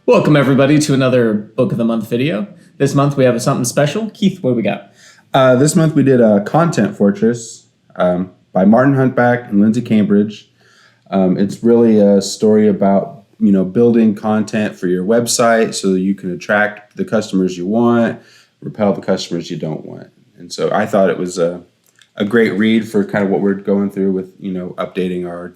Welcome everybody to another Book of the Month video. This month we have something special. Keith, what do we got? This month we did a Content Fortress by Martin Huntbach and Lyndsay Cambridge. It's really a story about building content for your website so that you can attract the customers you want, repel the customers you don't want. And so I thought it was a great read for kind of what we're going through with updating our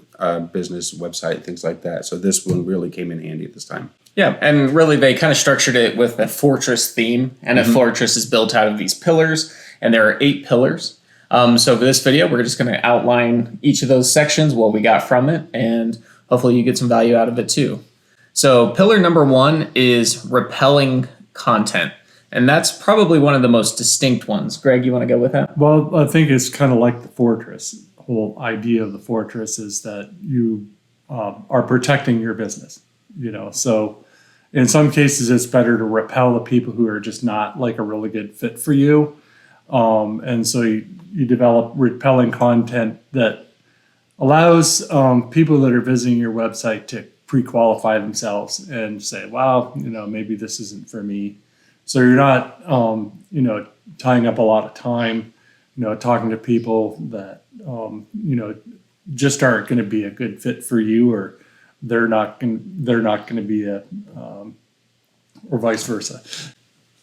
business website, things like that. So this one really came in handy at this time. Yeah, and really they kind of structured it with a fortress theme, and a fortress is built out of these pillars, and there are 8 pillars. So for this video, we're just going to outline each of those sections, what we got from it, and hopefully you get some value out of it too. So pillar number 1 is repelling content, and that's probably one of the most distinct ones. Greg, you want to go with that? Well, I think it's kind of like the fortress. The whole idea of the fortress is that you are protecting your business. So in some cases it's better to repel the people who are just not like a really good fit for you. And so you develop repelling content that allows people that are visiting your website to pre-qualify themselves and say, wow, maybe this isn't for me. So you're not, tying up a lot of time, talking to people that, just aren't going to be a good fit for you, or they're not going to be or vice versa.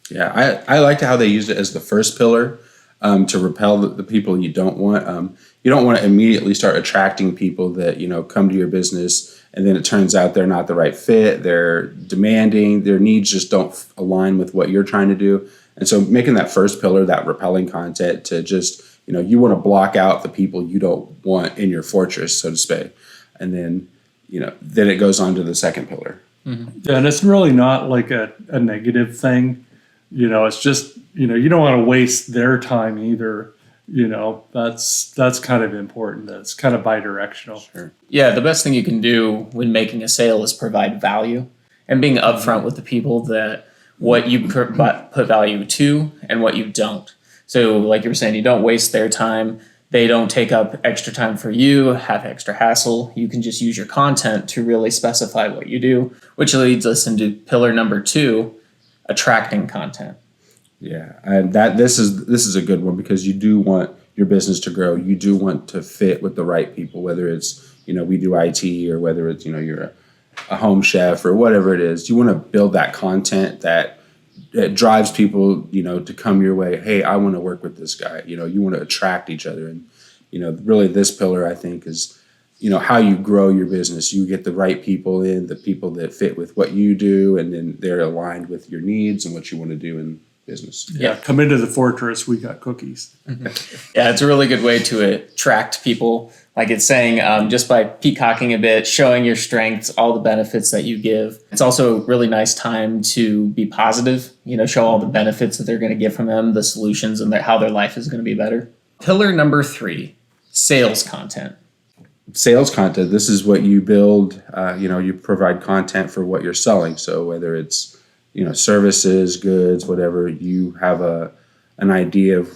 Yeah, I liked how they used it as the first pillar to repel the people you don't want. You don't want to immediately start attracting people that come to your business, and then it turns out they're not the right fit. They're demanding. Their needs just don't align with what you're trying to do. And so making that first pillar, that repelling content, to just you want to block out the people you don't want in your fortress, so to speak, and then then it goes on to the second pillar. Mm-hmm. Yeah, and it's really not like a negative thing. It's just, you don't want to waste their time either. That's kind of important. That's kind of bi-directional. Sure. Yeah, the best thing you can do when making a sale is provide value, and being upfront with the people that what you put value to and what you don't. So like you were saying, you don't waste their time. They don't take up extra time for you, have extra hassle. You can just use your content to really specify what you do, which leads us into pillar number 2, attracting content. Yeah, and this is a good one, because you do want your business to grow. You do want to fit with the right people, whether it's we do IT, or whether it's you're a home chef or whatever it is. You want to build that content that drives people to come your way. Hey, I want to work with this guy. You want to attract each other, and really this pillar, I think, is how you grow your business. You get the right people in, the people that fit with what you do, and then they're aligned with your needs and what you want to do in business. Yeah, come into the fortress, we got cookies. Yeah, it's a really good way to attract people. Like it's saying, just by peacocking a bit, showing your strengths, all the benefits that you give. It's also a really nice time to be positive, show all the benefits that they're going to get from them, the solutions, and how their life is going to be better. Pillar number 3, sales content. Sales content, this is what you build. You provide content for what you're selling. So whether it's services, goods, whatever, you have an idea of,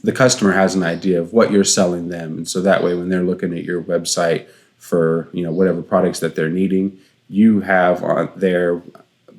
the customer has an idea of what you're selling them. And so that way, when they're looking at your website for, whatever products that they're needing, you have on there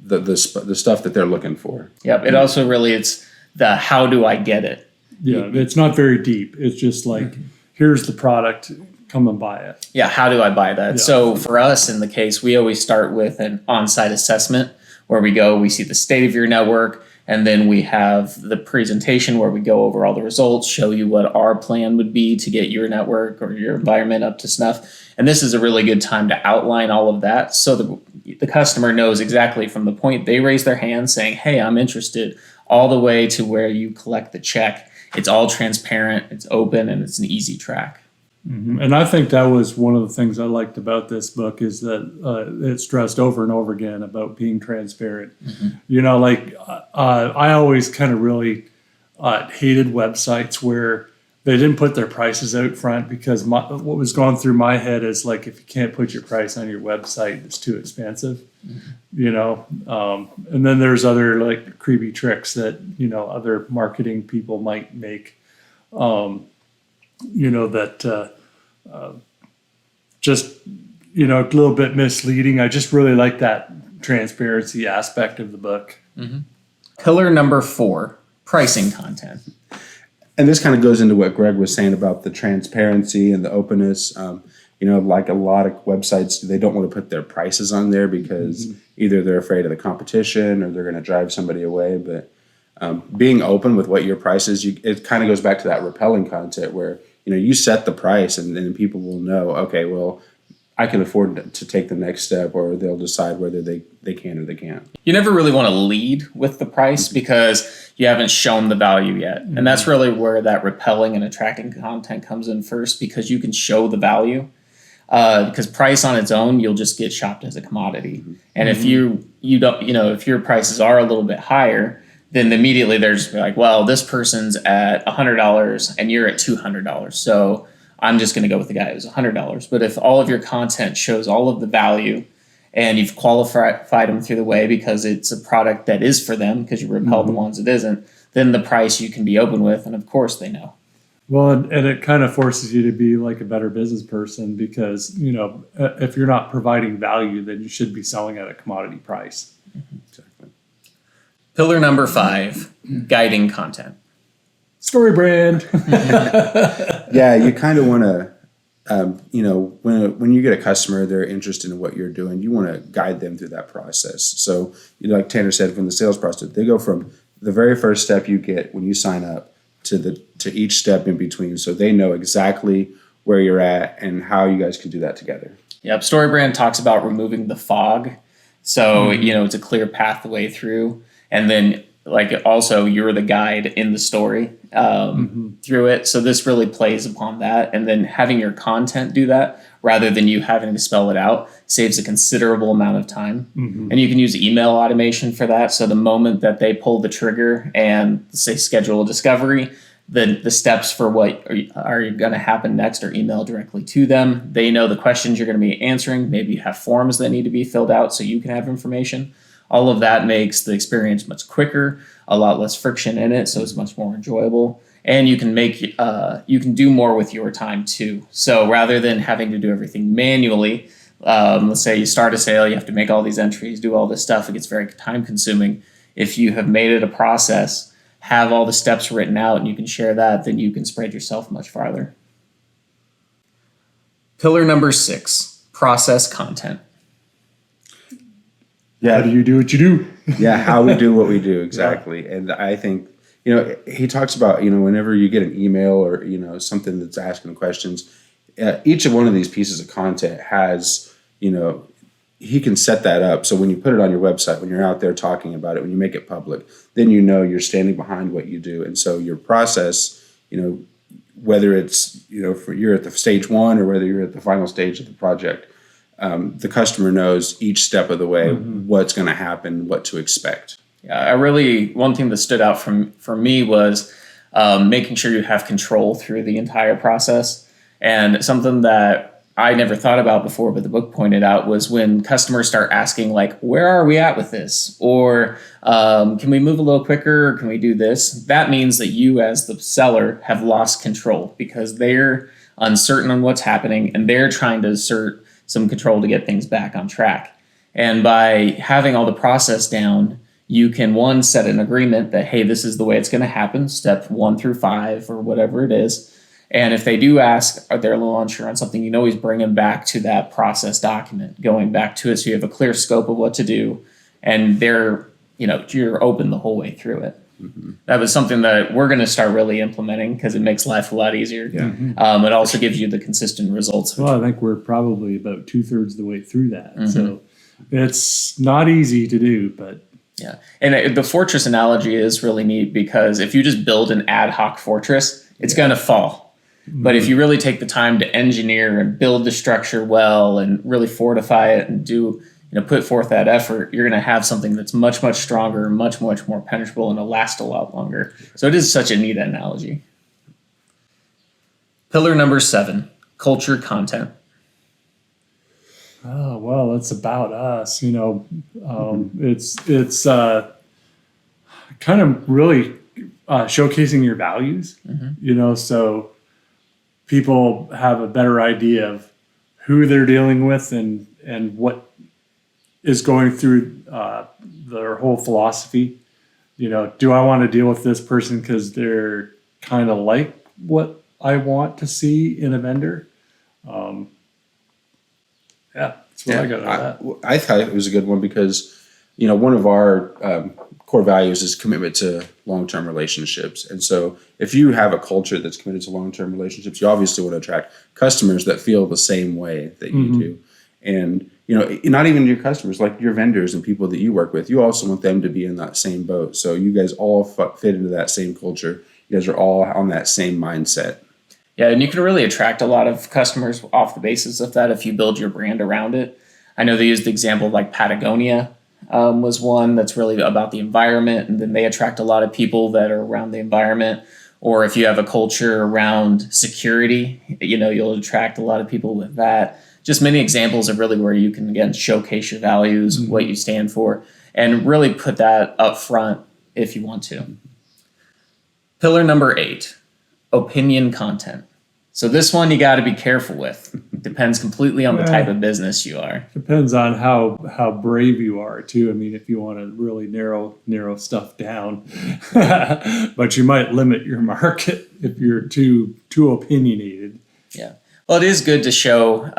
the stuff that they're looking for. Yep. It also really, it's the how do I get it? Yeah, it's not very deep. It's just like, here's the product, come and buy it. Yeah, how do I buy that? Yeah. So for us in the case, we always start with an on-site assessment where we see the state of your network, and then we have the presentation where we go over all the results, show you what our plan would be to get your network or your environment up to snuff. And this is a really good time to outline all of that so the customer knows exactly from the point they raise their hand saying, hey, I'm interested, all the way to where you collect the check. It's all transparent, it's open, and it's an easy track. Mm-hmm. And I think that was one of the things I liked about this book, is that it stressed over and over again about being transparent. Mm-hmm. I always kind of really hated websites where they didn't put their prices out front, because what was going through my head is like, if you can't put your price on your website, it's too expensive. Mm-hmm. And then there's other like creepy tricks that other marketing people might make. Just a little bit misleading. I just really like that transparency aspect of the book. Pillar number 4, pricing content. And this kind of goes into what Greg was saying about the transparency and the openness. Like a lot of websites, they don't want to put their prices on there because either they're afraid of the competition or they're going to drive somebody away. But being open with what your price is, it kind of goes back to that repelling content where, you set the price and then people will know, okay, well, I can afford to take the next step, or they'll decide whether they can or they can't. You never really want to lead with the price because you haven't shown the value yet. And that's really where that repelling and attracting content comes in first, because you can show the value. Because price on its own, you'll just get shopped as a commodity. And if you don't, if your prices are a little bit higher, then immediately there's like, well, this person's at $100 and you're at $200. So I'm just going to go with the guy who's $100. But if all of your content shows all of the value and you've qualified them through the way because it's a product that is for them, because you repel the ones it isn't, then the price you can be open with. And of course they know. Well, and it kind of forces you to be like a better business person because, if you're not providing value, then you should be selling at a commodity price. Exactly. Pillar number 5, guiding content. Story brand. Yeah, you kind of want to, when you get a customer, they're interested in what you're doing, you want to guide them through that process. So, like Tanner said, from the sales process, they go from the very first step you get when you sign up to each step in between, so they know exactly where you're at and how you guys can do that together. Yep. StoryBrand talks about removing the fog. So, it's a clear pathway through. And then also you're the guide in the story through it. So this really plays upon that. And then having your content do that rather than you having to spell it out saves a considerable amount of time. And you can use email automation for that. So the moment that they pull the trigger and say schedule a discovery, the steps for what are going to happen next are emailed directly to them. They know the questions you're going to be answering. Maybe you have forms that need to be filled out so you can have information. All of that makes the experience much quicker, a lot less friction in it, so it's much more enjoyable. And you can do more with your time too. So rather than having to do everything manually, let's say you start a sale, you have to make all these entries, do all this stuff, it gets very time consuming. If you have made it a process, have all the steps written out, and you can share that, then you can spread yourself much farther. Pillar number 6, process content. Yeah. How do you do what you do? Yeah, how we do what we do, exactly. Yeah. And I think, he talks about, whenever you get an email or, something that's asking questions, each of one of these pieces of content has, he can set that up. So when you put it on your website, when you're out there talking about it, when you make it public, then you're standing behind what you do. And so your process, whether it's, you're at the stage 1 or whether you're at the final stage of the project, the customer knows each step of the way what's going to happen, what to expect. Yeah, one thing that stood out for me was making sure you have control through the entire process. And something that I never thought about before, but the book pointed out, was when customers start asking, like, where are we at with this? Or can we move a little quicker? Or can we do this? That means that you as the seller have lost control because they're uncertain on what's happening and they're trying to assert some control to get things back on track. And by having all the process down, you can, set an agreement that, hey, this is the way it's going to happen, step 1 through 5 or whatever it is. And if they do ask, are they a little unsure on something, you can always bring them back to that process document, going back to it so you have a clear scope of what to do. And you're open the whole way through it. That was something that we're going to start really implementing because it makes life a lot easier. Yeah. It also gives you the consistent results. Well, I think we're probably about 2/3 the way through that. So it's not easy to do, but. Yeah. And the fortress analogy is really neat because if you just build an ad hoc fortress, it's going to fall. But if you really take the time to engineer and build the structure well and really fortify it and put forth that effort, you're going to have something that's much, much stronger, much, much more penetrable, and it'll last a lot longer. So it is such a neat analogy. Pillar number 7, culture content. Oh, well, it's about us, it's kind of really showcasing your values, so people have a better idea of who they're dealing with and what is going through their whole philosophy. Do I want to deal with this person because they're kind of like what I want to see in a vendor? That's what I got out of that. I thought it was a good one because, one of our core values is commitment to long-term relationships. And so if you have a culture that's committed to long-term relationships, you obviously want to attract customers that feel the same way that you do. And, not even your customers, like your vendors and people that you work with, you also want them to be in that same boat. So you guys all fit into that same culture. You guys are all on that same mindset. Yeah, and you can really attract a lot of customers off the basis of that if you build your brand around it. I know they used the example of like Patagonia was one that's really about the environment, and then they attract a lot of people that are around the environment. Or if you have a culture around security, you'll attract a lot of people with that. Just many examples of really where you can, again, showcase your values, what you stand for, and really put that up front if you want to. Pillar number 8, opinion content. So this one you got to be careful with. It depends completely on the type of business you are. Depends on how brave you are too. I mean, if you want to really narrow stuff down, but you might limit your market if you're too opinionated. Yeah. Well, it is good to show,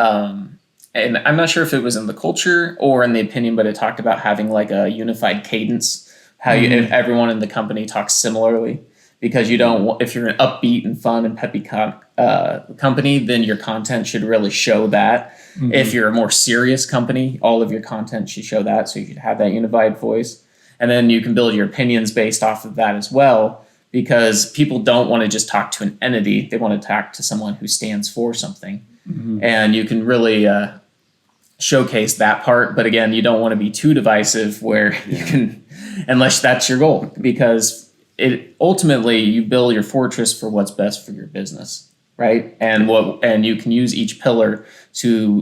and I'm not sure if it was in the culture or in the opinion, but it talked about having like a unified cadence, how if everyone in the company talks similarly. Because you don't want, if you're an upbeat and fun and peppy company, then your content should really show that. If you're a more serious company, all of your content should show that. So you should have that unified voice. And then you can build your opinions based off of that as well, because people don't want to just talk to an entity. They want to talk to someone who stands for something. And you can really showcase that part. But again, you don't want to be too divisive where you can, unless that's your goal, because ultimately you build your fortress for what's best for your business, right? And you can use each pillar to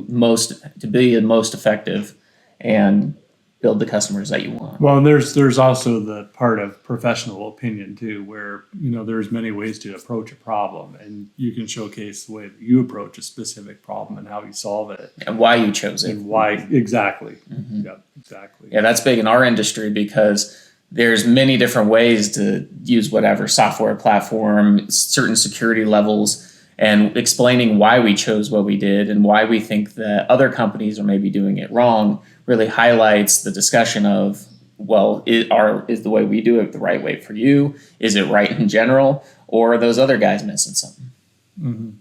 be the most effective and build the customers that you want. Well, and there's also the part of professional opinion too, where there's many ways to approach a problem, and you can showcase the way that you approach a specific problem and how you solve it and why you chose it. And why exactly. Yep, exactly. Yeah, that's big in our industry because there's many different ways to use whatever software platform, certain security levels, and explaining why we chose what we did and why we think that other companies are maybe doing it wrong really highlights the discussion of, well, is the way we do it the right way for you? Is it right in general? Or are those other guys missing something?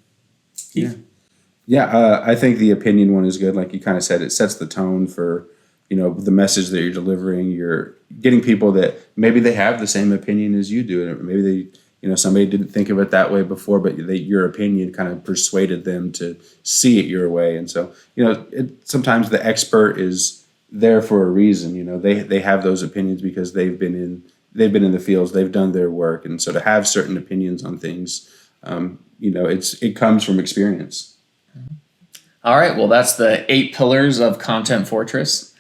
Yeah, I think the opinion one is good. Like you kind of said, it sets the tone for the message that you're delivering. You're getting people that maybe they have the same opinion as you do, and maybe they, somebody didn't think of it that way before, but your opinion kind of persuaded them to see it your way. And so, sometimes the expert is there for a reason. They have those opinions because they've been in the fields, they've done their work, and so to have certain opinions on things, it comes from experience. All right, well, that's the 8 pillars of Content Fortress.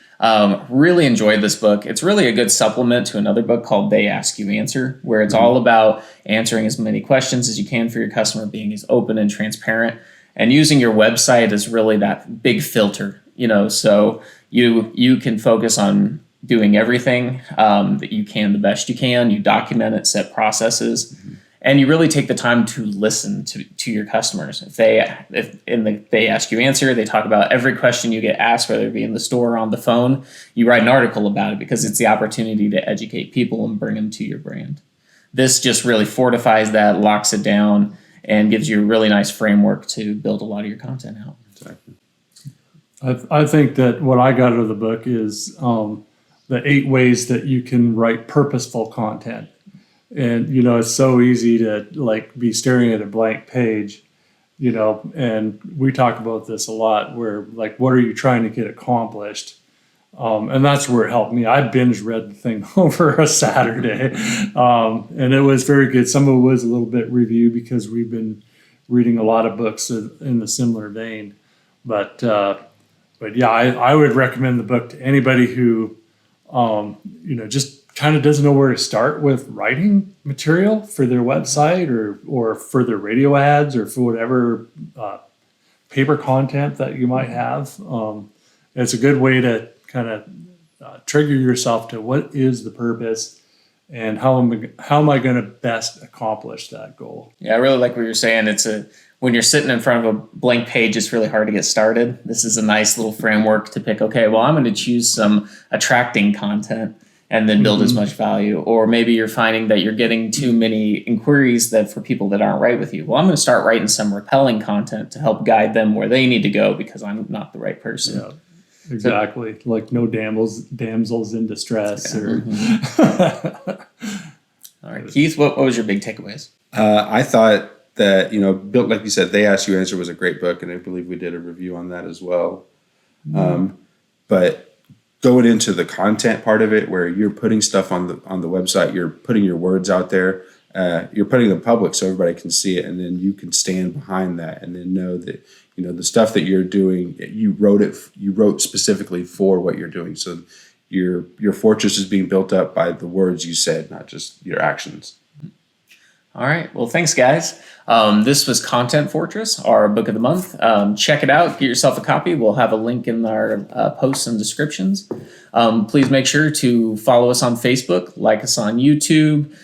Really enjoyed this book. It's really a good supplement to another book called They Ask You Answer, where it's all about answering as many questions as you can for your customer, being as open and transparent, and using your website as really that big filter, so you can focus on doing everything that you can the best you can. You document it, set processes, and you really take the time to listen to your customers. If they ask you answer, they talk about every question you get asked, whether it be in the store or on the phone. You write an article about it because it's the opportunity to educate people and bring them to your brand. This just really fortifies that, locks it down, and gives you a really nice framework to build a lot of your content out. Exactly. I think that what I got out of the book is the 8 ways that you can write purposeful content. And, it's so easy to be staring at a blank page, and we talk about this a lot where what are you trying to get accomplished? And that's where it helped me. I binge read the thing over a Saturday, and it was very good. Some of it was a little bit review because we've been reading a lot of books in the similar vein. But yeah, I would recommend the book to anybody who, just kind of doesn't know where to start with writing material for their website or for their radio ads or for whatever paper content that you might have. It's a good way to kind of trigger yourself to what is the purpose and how am I going to best accomplish that goal. Yeah, I really like what you're saying. When you're sitting in front of a blank page, it's really hard to get started. This is a nice little framework to pick, okay, well, I'm going to choose some attracting content and then build as much value. Or maybe you're finding that you're getting too many inquiries that for people that aren't right with you. Well, I'm going to start writing some repelling content to help guide them where they need to go because I'm not the right person. Yeah, exactly. So, like no damsels in distress. Or All right, Keith, what was your big takeaways? I thought that, Built Like You Said, They Ask You Answer was a great book, and I believe we did a review on that as well. But going into the content part of it, where you're putting stuff on the website, you're putting your words out there, you're putting them public so everybody can see it, and then you can stand behind that, and then know that the stuff that you're doing, you wrote specifically for what you're doing. So your fortress is being built up by the words you said, not just your actions. All right. Well, thanks, guys. This was Content Fortress, our book of the month. Check it out. Get yourself a copy. We'll have a link in our posts and descriptions. Please make sure to follow us on Facebook, like us on YouTube,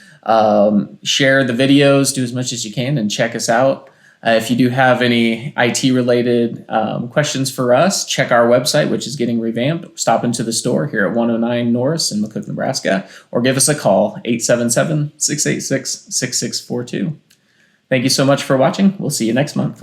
share the videos, do as much as you can, and check us out. If you do have any IT-related questions for us, check our website, which is getting revamped. Stop into the store here at 109 Norris in McCook, Nebraska, or give us a call, 877-686-6642. Thank you so much for watching. We'll see you next month.